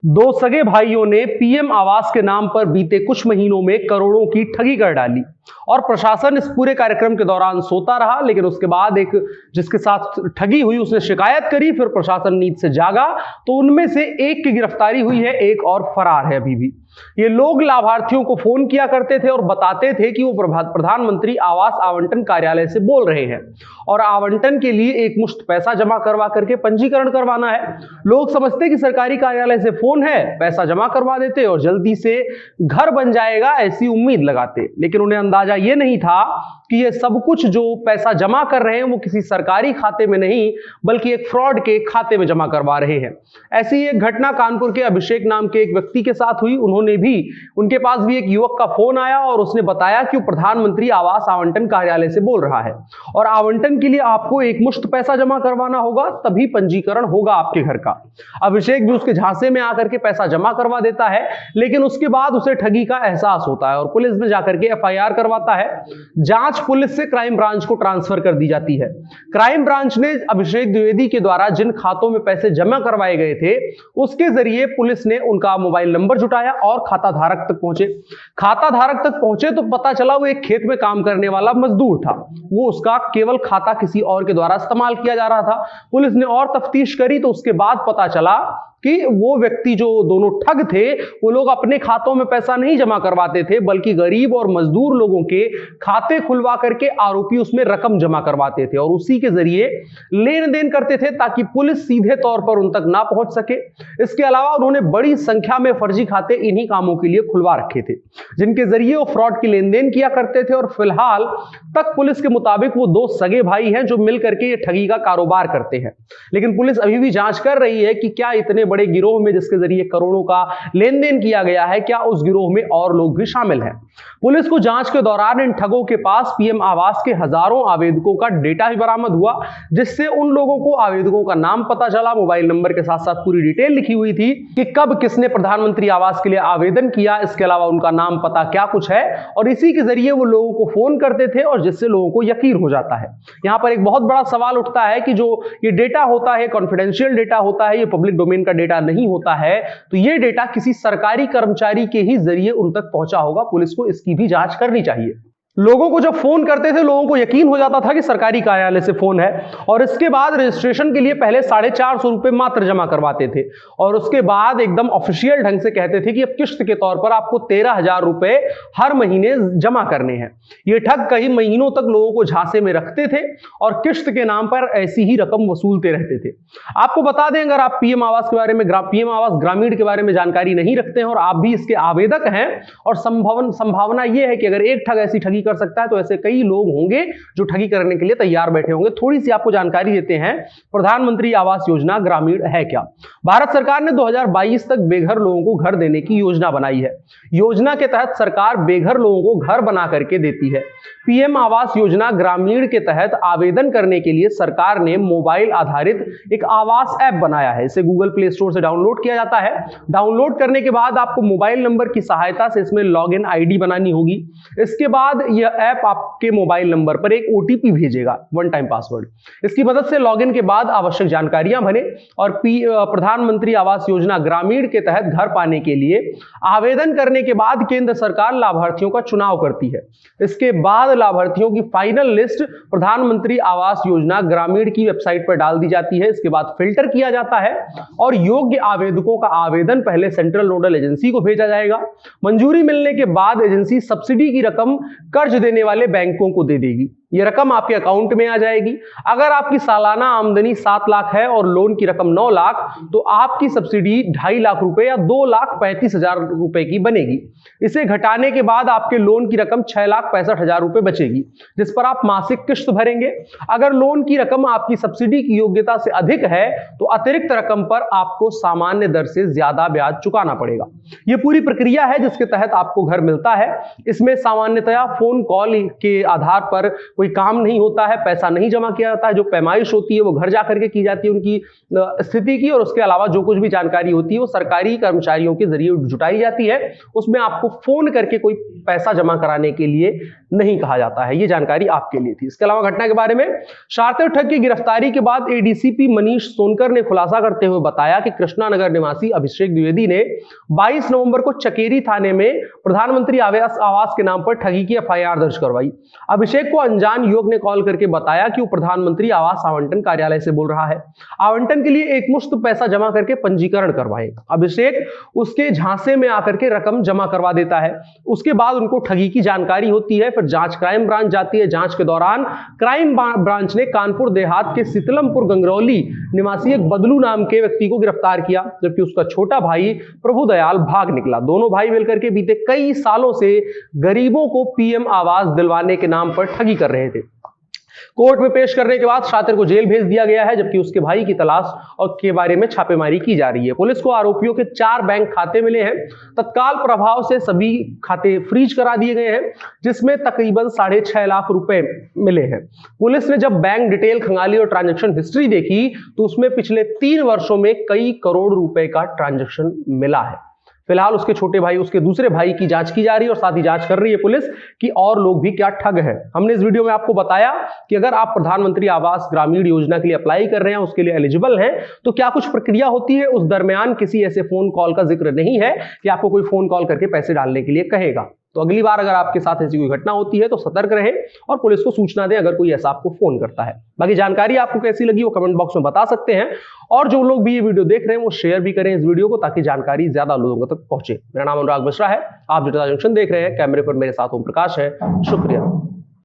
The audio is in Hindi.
दो सगे भाइयों ने पीएम आवास के नाम पर बीते कुछ महीनों में करोड़ों की ठगी कर डाली और प्रशासन इस पूरे कार्यक्रम के दौरान सोता रहा। लेकिन उसके बाद एक जिसके साथ ठगी हुई उसने शिकायत करी, फिर प्रशासन नींद से जागा तो उनमें से एक की गिरफ्तारी हुई है, एक और फरार है अभी भी। ये लोग लाभार्थियों को फोन किया करते थे और बताते थे कि वो प्रधानमंत्री आवास आवंटन कार्यालय से बोल रहे हैं और आवंटन के लिए एक मुश्त पैसा जमा करवा करके पंजीकरण करवाना है। लोग समझते कि सरकारी कार्यालय से फोन है, पैसा जमा करवा देते और जल्दी से घर बन जाएगा, ऐसी उम्मीद लगाते। लेकिन उन्हें अंदाजा ये नहीं था कि ये सब कुछ जो पैसा जमा कर रहे हैं वो किसी सरकारी खाते में नहीं बल्कि एक फ्रॉड के खाते में जमा करवा रहे हैं। ऐसी एक घटना कानपुर के अभिषेक नाम के एक व्यक्ति के साथ हुई। उनके पास भी एक युवक का फोन आया और उसने बताया कि वो प्रधानमंत्री आवास आवंटन कार्यालय से बोल रहा है और आवंटन के लिए आपको एक मुश्त पैसा जमा करवाना होगा, तभी पंजीकरण होगा आपके घर का। अभिषेक भी उसके झांसे में आकर के पैसा जमा करवा देता है, लेकिन उसके बाद उसे ठगी का एहसास होता है और पुलिस में जाकर के एफआईआर करवाता है। जांच पुलिस से क्राइम ब्रांच को ट्रांसफर कर दी जाती है। क्राइम ब्रांच ने अभिषेक द्विवेदी के द्वारा जिन खातों में पैसे जमा करवाए गए थे उसके जरिए पुलिस ने उनका मोबाइल नंबर जुटाया और खाता धारक तक पहुंचे। खाता धारक तक पहुंचे तो पता चला वो एक खेत में काम करने वाला मजदूर था। वो उसका केवल खाता किसी और के द्वारा इस्तेमाल किया जा रहा था। पुलिस ने और तफ्तीश करी तो उसके बाद पता चला कि वो व्यक्ति जो दोनों ठग थे वो लोग अपने खातों में पैसा नहीं जमा करवाते थे बल्कि गरीब और मजदूर लोगों के खाते खुलवा करके आरोपी उसमें रकम जमा करवाते थे और उसी के जरिए लेन देन करते थे ताकि पुलिस सीधे तौर पर उन तक ना पहुंच सके। इसके अलावा उन्होंने बड़ी संख्या में फर्जी खाते इन्हीं कामों के लिए खुलवा रखे थे जिनके जरिए वो फ्रॉड की लेन देन किया करते थे। और फिलहाल तक पुलिस के मुताबिक वो दो सगे भाई हैं जो मिलकर के ये ठगी का कारोबार करते हैं। लेकिन पुलिस अभी भी जांच कर रही है कि क्या इतने बड़े गिरोह में जिसके जरिए करोड़ों का लेन देन किया गया है, क्या उस गिरोह में और लोग भी शामिल हैं। पुलिस को जांच के दौरान इन ठगों के पास पीएम आवास के हजारों आवेदकों का डेटा भी बरामद हुआ, जिससे उन लोगों को आवेदकों का नाम पता चला, मोबाइल नंबर के साथ साथ पूरी डिटेल लिखी हुई थी कि कब किसने प्रधानमंत्री आवास के लिए आवेदन किया, इसके अलावा उनका नाम पता क्या कुछ है। और इसी के जरिए वो लोगों को फोन करते थे और जिससे लोगों को यकीन हो जाता है। यहां पर एक बहुत बड़ा सवाल उठता है कि जो ये डेटा होता है कॉन्फिडेंशियल डेटा होता है, ये पब्लिक डोमेन का डेटा नहीं होता है, तो ये डेटा किसी सरकारी कर्मचारी के ही जरिए उन तक पहुंचा होगा। पुलिस को इसकी भी जांच करनी चाहिए। लोगों को जब फोन करते थे लोगों को यकीन हो जाता था कि सरकारी कार्यालय से फोन है और इसके बाद रजिस्ट्रेशन के लिए पहले 450 रुपए मात्र जमा करवाते थे और उसके बाद एकदम ऑफिशियल ढंग से कहते थे कि अब किश्त के तौर पर आपको 13,000 रुपए हर महीने जमा करने हैं। ये ठग कई महीनों तक लोगों को झांसे में रखते थे और किश्त के नाम पर ऐसी ही रकम वसूलते रहते थे। आपको बता दें, अगर आप पीएम आवास के बारे में, पीएम आवास ग्रामीण के बारे में जानकारी नहीं रखते हैं और आप भी इसके आवेदक हैं और संभावना यह है कि अगर एक ठग ऐसी ठगी कर सकता है तो ऐसे कई लोग होंगे जो ठगी करने के लिए तैयार बैठे होंगे। थोड़ी सी आपको जानकारी देते हैं, प्रधानमंत्री आवास योजना ग्रामीण है क्या। भारत सरकार ने 2022 तक बेघर लोगों को घर देने की योजना बनाई है। योजना के तहत सरकार बेघर लोगों को घर बना करके देती है। पीएम आवास योजना ग्रामीण के तहत आवेदन करने के लिए सरकार ने मोबाइल आधारित एक आवास ऐप बनाया है। इसे गूगल प्ले स्टोर से डाउनलोड किया जाता है। डाउनलोड करने के बाद आपको मोबाइल नंबर की सहायता से इसमें लॉगिन आईडी बनानी होगी। इसके बाद यह ऐप आपके मोबाइल नंबर पर एक ओटीपी भेजेगा, वन टाइम पासवर्ड। इसकी मदद से लॉगिन के बाद आवश्यक जानकारियां भरें और प्रधानमंत्री आवास योजना ग्रामीण के तहत घर पाने के लिए आवेदन करने के बाद केंद्र सरकार लाभार्थियों का चुनाव करती है। इसके बाद लाभार्थियों की फाइनल लिस्ट प्रधानमंत्री आवास योजना ग्रामीण की वेबसाइट पर डाल दी जाती है। इसके बाद फिल्टर किया जाता है और योग्य आवेदकों का आवेदन पहले सेंट्रल नोडल एजेंसी को भेजा जाएगा। मंजूरी मिलने के बाद एजेंसी सब्सिडी की रकम कर्ज देने वाले बैंकों को दे देगी। यह रकम आपके अकाउंट में आ जाएगी। अगर आपकी सालाना आमदनी 7 लाख है और लोन की रकम 9 लाख, तो आपकी सब्सिडी 2.5 लाख रुपए या 2,35,000 रुपए की बनेगी। इसे घटाने के बाद आपके लोन की रकम 6,65,000 रुपए बचेगी, जिस पर आप मासिक किश्त भरेंगे। अगर लोन की रकम आपकी सब्सिडी की योग्यता से अधिक है तो अतिरिक्त रकम पर आपको सामान्य दर से ज्यादा ब्याज चुकाना पड़ेगा। यह पूरी प्रक्रिया है जिसके तहत आपको घर मिलता है। इसमें सामान्यतया फोन कॉल के आधार पर कोई काम नहीं होता है, पैसा नहीं जमा किया जाता है, जो पैमाइश होती है वो घर जा करके की जाती है उनकी स्थिति की, और उसके अलावा जो कुछ भी जानकारी होती है वो सरकारी कर्मचारियों के जरिए जुटाई जाती है। उसमें आपको फोन करके कोई पैसा जमा कराने के लिए नहीं कहा जाता है। ये जानकारी आपके लिए थी। इसके अलावा घटना के बारे में, शातिर ठग की गिरफ्तारी के बाद एडीसीपी मनीष सोनकर ने खुलासा करते हुए बताया कि कृष्णानगर निवासी अभिषेक द्विवेदी ने 22 नवंबर को चकेरी थाने में प्रधानमंत्री आवास के नाम पर ठगी की एफआईआर दर्ज करवाई। अभिषेक को अनजान युवक ने कॉल करके बताया कि वो प्रधानमंत्री आवास आवंटन कार्यालय से बोल रहा है, आवंटन के लिए एकमुश्त पैसा जमा करके पंजीकरण करवाए। अभिषेक उसके झांसे में आकर के रकम जमा करवा देता है। उसके बाद उनको ठगी की जानकारी होती है, फिर जांच क्राइम ब्रांच जाती है। जांच के दौरान क्राइम ब्रांच ने कानपुर देहात के सितलमपुर गंगरौली निवासी एक बदलू नाम के व्यक्ति को गिरफ्तार किया, जबकि उसका छोटा भाई प्रभुदयाल भाग निकला। दोनों भाई मिलकर के बीते कई सालों से गरीबों को पीएम आवास दिलवाने के नाम पर ठगी कर रहे थे। कोर्ट में पेश करने के बाद शातिर को जेल भेज दिया गया है, जबकि उसके भाई की तलाश और के बारे में छापेमारी की जा रही है। पुलिस को आरोपियों के 4 बैंक खाते मिले हैं। तत्काल प्रभाव से सभी खाते फ्रीज करा दिए गए हैं, जिसमें तकरीबन 6.5 लाख रुपए मिले हैं। पुलिस ने जब बैंक डिटेल खंगाली और ट्रांजैक्शन हिस्ट्री देखी तो उसमें पिछले 3 वर्षों में कई करोड़ रुपए का ट्रांजैक्शन मिला है। फिलहाल उसके छोटे भाई, उसके दूसरे भाई की जांच की जा रही है और साथ ही जांच कर रही है पुलिस कि और लोग भी क्या ठग हैं। हमने इस वीडियो में आपको बताया कि अगर आप प्रधानमंत्री आवास ग्रामीण योजना के लिए अप्लाई कर रहे हैं, उसके लिए एलिजिबल हैं, तो क्या कुछ प्रक्रिया होती है। उस दरमियान किसी ऐसे फोन कॉल का जिक्र नहीं है कि आपको कोई फोन कॉल करके पैसे डालने के लिए कहेगा। तो अगली बार अगर आपके साथ ऐसी कोई घटना होती है तो सतर्क रहें और पुलिस को सूचना दें अगर कोई ऐसा आपको फोन करता है। बाकी जानकारी आपको कैसी लगी वो कमेंट बॉक्स में बता सकते हैं, और जो लोग भी ये वीडियो देख रहे हैं वो शेयर भी करें इस वीडियो को, ताकि जानकारी ज्यादा लोगों तक पहुंचे। मेरा नाम अनुराग मिश्रा है, आप जनता जंक्शन देख रहे हैं। कैमरे पर मेरे साथ ओम प्रकाश है। शुक्रिया।